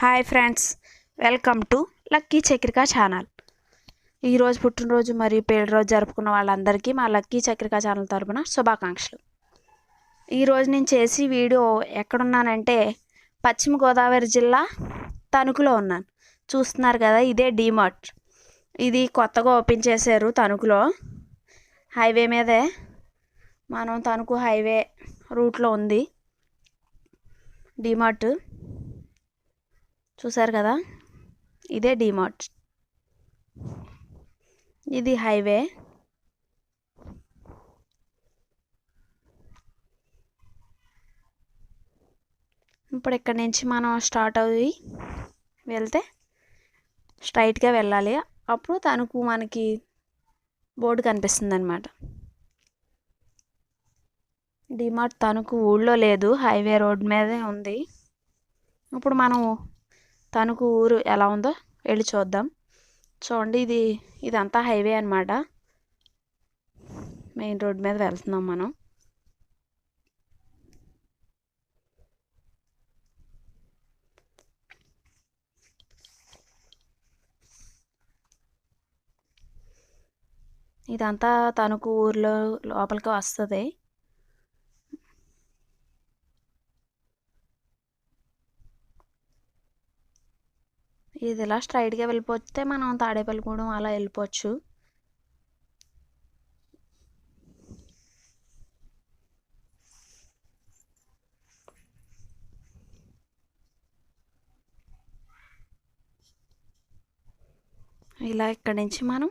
Hi friends, welcome to lucky Chakrika channel. ఈరోజు పుట్టినరోజు మరియు పెళ్లి రోజు జరుపుకున్న వాళ్ళందరికీ మా లక్కీ చక్రిక ఛానల్ తరపున శుభాకాంక్షలు. ఈరోజు నేను చేసి వీడియో ఎక్కడున్నానంటే పశ్చిమ గోదావరి జిల్లా తణుకులో ఉన్నాను. చూస్తున్నారు కదా, ఇదే డీమార్ట్. ఇది కొత్తగా ఓపెన్ చేశారు తణుకులో. హైవే మీదే, మనం తణుకు హైవే రూట్లో ఉంది డీమార్ట్. చూసారు కదా, ఇదే డీమార్ట్. ఇది హైవే. ఇప్పుడు ఇక్కడ నుంచి మనం స్టార్ట్ అయ్యి వెళ్తే స్ట్రైట్గా వెళ్ళాలి. అప్పుడు తణుకు మనకి బోర్డు కనిపిస్తుంది అన్నమాట. డీమార్ట్ తణుకు ఊళ్ళో లేదు, హైవే రోడ్ మీదే ఉంది. ఇప్పుడు మనం తణుకు ఊరు ఎలా ఉందో వెళ్ళి చూద్దాం. చూడండి, ఇదంతా హైవే అన్నమాట. మెయిన్ రోడ్ మీద వెళ్తున్నాం మనం. ఇదంతా తణుకు ఊర్లో లోపలికి వస్తుంది. ఇది ఇలా స్ట్రైట్గా వెళ్ళిపోతే మనం తాడేపల్లిగూడెం అలా వెళ్ళిపోవచ్చు. ఇలా ఇక్కడి నుంచి మనం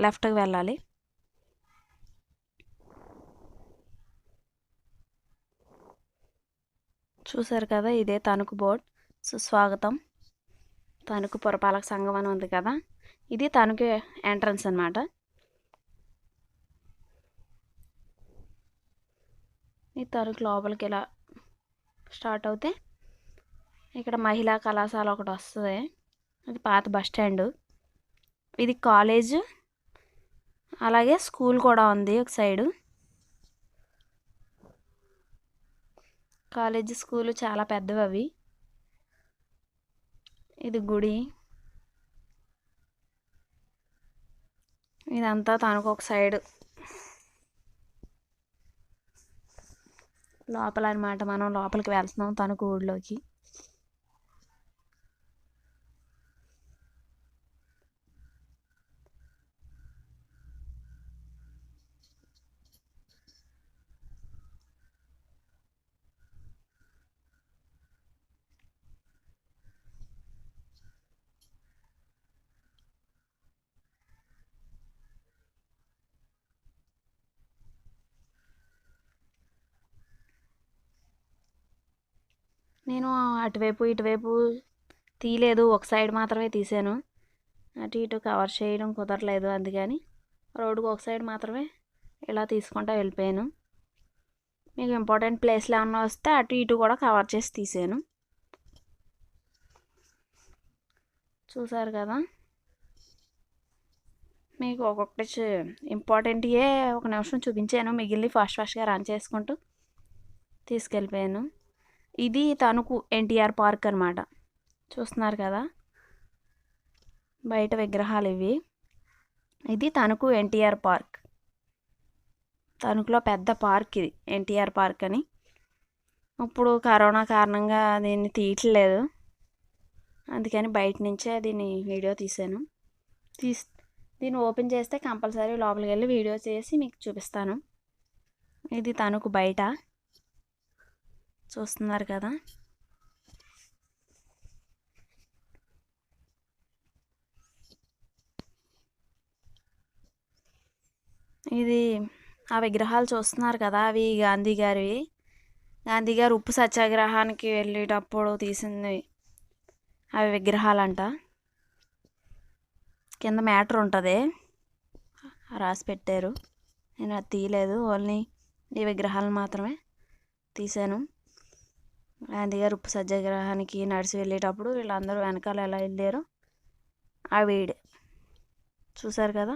లెఫ్ట్కి వెళ్ళాలి. చూసారు కదా, ఇదే తణుకు బోర్డ్. సుస్వాగతం తణుకు పురపాలక సంఘం అని ఉంది కదా, ఇది తణుకు ఎంట్రన్స్ అన్నమాట. ఈ తణుకు లోపలికి ఇలా స్టార్ట్ అవుతే ఇక్కడ మహిళా కళాశాల ఒకటి వస్తుంది. అది పాత బస్ స్టాండ్. ఇది కాలేజ్, అలాగే స్కూల్ కూడా ఉంది ఒక సైడు. కాలేజ్ స్కూల్ చాలా పెద్దవి అవి. ఇది గుడి. ఇదంతా తనకు ఒక సైడ్ లోపల అన్నమాట. మనం లోపలికి వెళ్తున్నాం తణుకు ఊళ్ళోకి. నేను అటువైపు ఇటువైపు తీయలేదు, ఒక సైడ్ మాత్రమే తీసాను. అటు ఇటు కవర్ చేయడం కుదరలేదు, అందుకని రోడ్డుకు ఒక సైడ్ మాత్రమే ఇలా తీసుకుంటూ వెళ్ళిపోయాను. మీకు ఇంపార్టెంట్ ప్లేస్లు ఏమన్నా వస్తే అటు ఇటు కూడా కవర్ చేసి తీసాను. చూసారు కదా, మీకు ఒక్కొక్కటి ఇంపార్టెంట్యే ఒక నిమిషం చూపించాను, మిగిలిన ఫాస్ట్గా రన్ చేసుకుంటూ తీసుకెళ్ళిపోయాను. ఇది తణుకు ఎన్టీఆర్ పార్క్ అన్నమాట. చూస్తున్నారు కదా, బయట విగ్రహాలు ఇవి. ఇది తణుకు ఎన్టీఆర్ పార్క్. తణుకులో పెద్ద పార్క్ ఇది, ఎన్టీఆర్ పార్క్ అని. ఇప్పుడు కరోనా కారణంగా దీన్ని తీయట్లేదు, అందుకని బయట నుంచే దీన్ని వీడియో తీసాను. దీన్ని ఓపెన్ చేస్తే కంపల్సరీ లోపలికి వెళ్ళి వీడియో చేసి మీకు చూపిస్తాను. ఇది తణుకు బయట. చూస్తున్నారు కదా, ఇది ఆ విగ్రహాలు చూస్తున్నారు కదా, అవి గాంధీ గారివి. గాంధీ గారు ఉప్పు సత్యాగ్రహానికి వెళ్ళేటప్పుడు తీసింది అవి విగ్రహాలంట. కింద మ్యాటర్ ఉంటుంది, రాసి పెట్టారు. నేను అది తీయలేదు, ఓన్లీ ఈ విగ్రహాలను మాత్రమే తీశాను. గాంధీ గారు ఉప్పు సత్యాగ్రహానికి నడిచి వెళ్ళేటప్పుడు వీళ్ళందరూ వెనకాల ఎలా వెళ్ళారో ఆ వీడే. చూసారు కదా,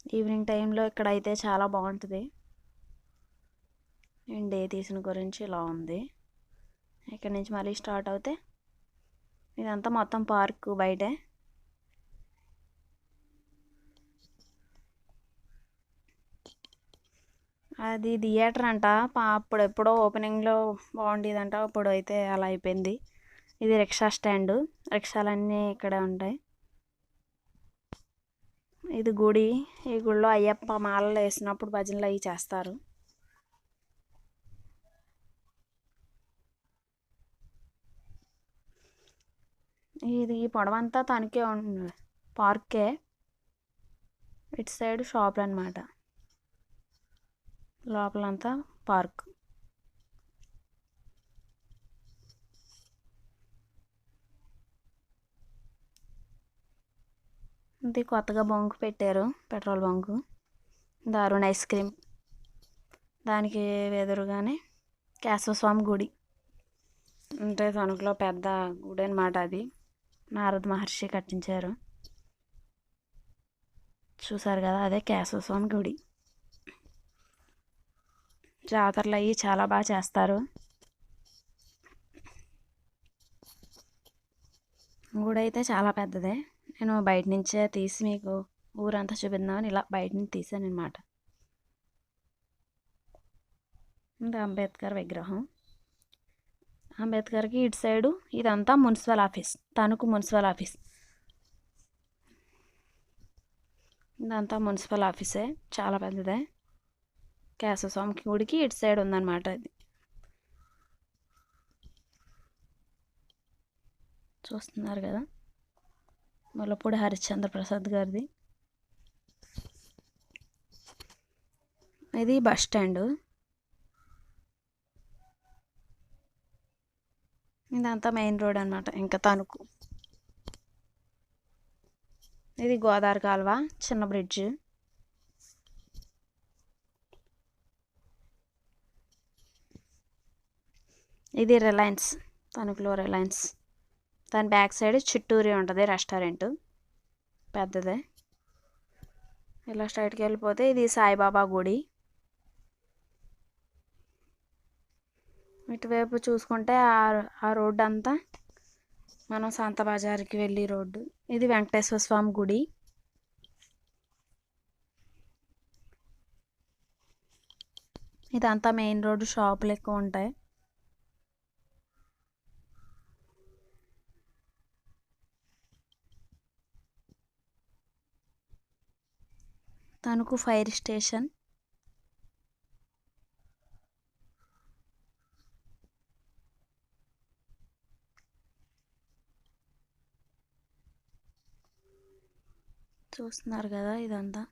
ఈవినింగ్ టైంలో ఇక్కడ అయితే చాలా బాగుంటుంది. నేను డే తీసిన గురించి ఇలా ఉంది. ఇక్కడ నుంచి మళ్ళీ స్టార్ట్ అవుతే ఇదంతా మొత్తం పార్క్ బయటే. అది థియేటర్ అంట. అప్పుడు ఎప్పుడో ఓపెనింగ్లో బాగుండేదంట, ఇప్పుడు అయితే అలా అయిపోయింది. ఇది రిక్షా స్టాండ్, రిక్షాలన్నీ ఇక్కడే ఉంటాయి. ఇది గుడి. ఈ గుడిలో అయ్యప్ప మాలలు వేసినప్పుడు భజనలు అవి చేస్తారు. ఇది ఈ పొడవంతా తనకే ఉంటుంది, పార్కే. ఇటు సైడ్ షాపులు అన్నమాట, లోపలంతా పార్క్. ఇది కొత్తగా బంకు పెట్టారు, పెట్రోల్ బంకు. దారుణ్ ఐస్ క్రీమ్, దానికి ఎదురుగానే కేశవస్వామి గుడి. అంటే తణుకులో పెద్ద గుడి అనమాట. అది నారద మహర్షి కట్టించారు. చూసారు కదా, అదే కేశవస్వామి గుడి. జాతరలు అవి చాలా బాగా చేస్తారు. గుడి అయితే చాలా పెద్దదే. నేను బయట నుంచే తీసి మీకు ఊరంతా చూపిద్దామని ఇలా బయట నుంచి తీసాను అనమాట. ఇది అంబేద్కర్ విగ్రహం. అంబేద్కర్కి ఇటు సైడు ఇదంతా municipal office, Tanuku municipal office. ఇదంతా మున్సిపల్ ఆఫీసే, చాలా పెద్దదే. కేశవస్వామి గుడికి ఇటు సైడ్ ఉందన్నమాట. ఇది చూస్తున్నారు కదా, ముల్లపూడి హరిశ్చంద్ర ప్రసాద్ గారిది. ఇది బస్ స్టాండ్. ఇదంతా మెయిన్ రోడ్ అనమాట, ఇంకా తణుకు. ఇది గోదావరి కాలువ, చిన్న బ్రిడ్జ్. ఇది రిలయన్స్, తణుకులో రిలయన్స్. దాని బ్యాక్ సైడ్ చిట్టూరి ఉంటుంది రెస్టారెంట్, పెద్దదే. ఇలా స్ట్రైట్కి వెళ్ళిపోతే ఇది సాయిబాబా గుడి. ఇటువైపు చూసుకుంటే ఆ రోడ్డు అంతా మనం సంత బజార్కి వెళ్ళి రోడ్డు. ఇది వెంకటేశ్వర స్వామి గుడి. ఇదంతా మెయిన్ రోడ్డు, షాపులు ఎక్కువ ఉంటాయి. Tanuku fire station. చూస్తున్నారు కదా, ఇదంతా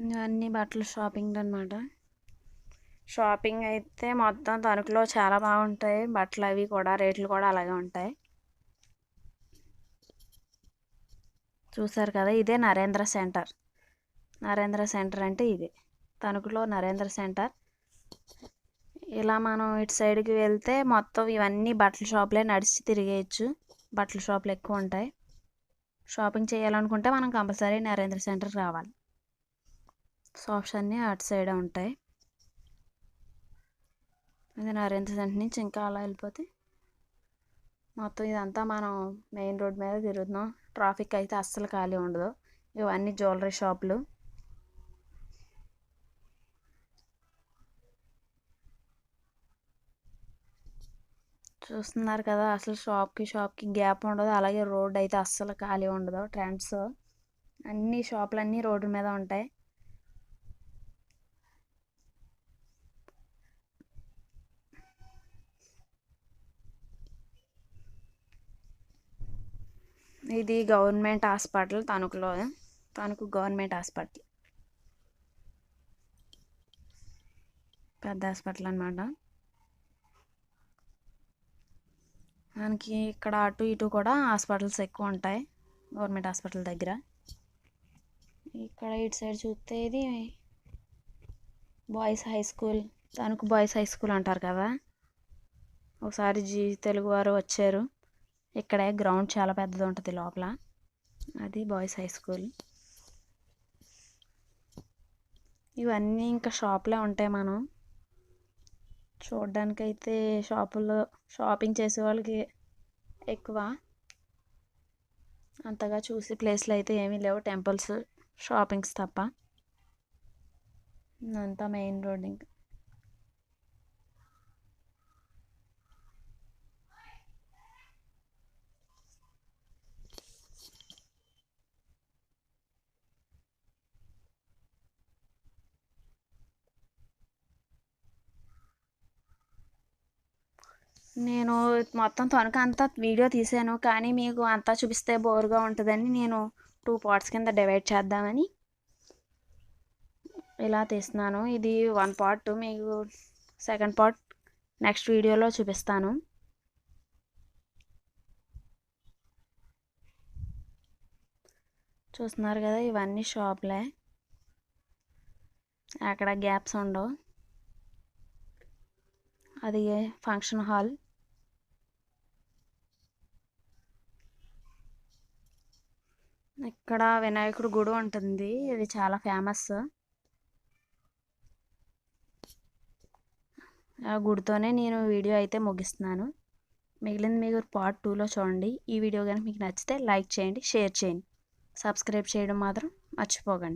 ఇవన్నీ బట్టలు షాపింగ్ అనమాట. షాపింగ్ అయితే మొత్తం తణుకులో చాలా బాగుంటాయి. బట్టలు అవి కూడా, రేట్లు కూడా అలాగే ఉంటాయి. చూసారు కదా, ఇదే నరేంద్ర సెంటర్. నరేంద్ర సెంటర్ అంటే ఇదే, తణుకులో నరేంద్ర సెంటర్. ఇలా మనం ఇటు సైడ్కి వెళ్తే మొత్తం ఇవన్నీ బట్టల షాపులే, నడిచి తిరిగేయచ్చు. బట్టల షాపులు ఎక్కువ ఉంటాయి. షాపింగ్ చేయాలనుకుంటే మనం కంపల్సరీ నరేంద్ర సెంటర్కి రావాలి. షాప్స్ అన్నీ అటు సైడే ఉంటాయి. ఇది నరేంద్ర సెంటర్ నుంచి ఇంకా అలా వెళ్ళిపోతే మొత్తం ఇదంతా మనం మెయిన్ రోడ్ మీద తిరుగుతున్నాం. ట్రాఫిక్ అయితే అస్సలు ఖాళీ ఉండదు. ఇవన్నీ జ్యువెలరీ షాపులు. చూస్తున్నారు కదా, అసలు షాప్కి గ్యాప్ ఉండదు. అలాగే రోడ్ అయితే అస్సలు ఖాళీ ఉండదు. ట్రెండ్స్ అన్ని షాపులన్నీ రోడ్డు మీద ఉంటాయి. ఇది గవర్నమెంట్ హాస్పిటల్ తణుకులో, తణుకు గవర్నమెంట్ హాస్పిటల్, పెద్ద హాస్పిటల్ అన్నమాట. మనకి ఇక్కడ అటు ఇటు కూడా హాస్పిటల్స్ ఎక్కువ ఉంటాయి, గవర్నమెంట్ హాస్పిటల్ దగ్గర. ఇక్కడ ఇటు సైడ్ చూస్తే ఇది boys high school, Tanuku boys high school అంటారు కదా. ఒకసారి తెలుగు వారు వచ్చారు. ఇక్కడే గ్రౌండ్ చాలా పెద్దది ఉంటుంది లోపల. అది బాయ్స్ హై స్కూల్. ఇవన్నీ ఇంకా షాప్లో ఉంటాయి. మనం చూడ్డానికైతే షాపుల్లో షాపింగ్ చేసే వాళ్ళకి ఎక్కువ, అంతగా చూసి ప్లేస్లు అయితే ఏమీ లేవు, టెంపుల్స్ షాపింగ్స్ తప్ప. అంతా మెయిన్ రోడ్. ఇంకా నేను మొత్తం తణుకు అంతా వీడియో తీసాను, కానీ మీకు అంతా చూపిస్తే బోర్గా ఉంటుందని నేను 2 పార్ట్స్ కింద డివైడ్ చేద్దామని ఇలా తీస్తున్నాను. ఇది 1 పార్ట్, మీకు సెకండ్ పార్ట్ నెక్స్ట్ వీడియోలో చూపిస్తాను. చూస్తున్నారు కదా, ఇవన్నీ షాప్లే, అక్కడ గ్యాప్స్ ఉండవు. అది ఫంక్షన్ హాల్. ఇక్కడ వినాయకుడు గుడి ఉంటుంది, ఇది చాలా ఫేమస్. ఆ గుడితోనే నేను వీడియో అయితే ముగిస్తున్నాను. మిగిలింది మీరు పార్ట్ 2లో చూడండి. ఈ వీడియో కనుక మీకు నచ్చితే లైక్ చేయండి, షేర్ చేయండి, సబ్స్క్రైబ్ చేయడం మాత్రం మర్చిపోకండి.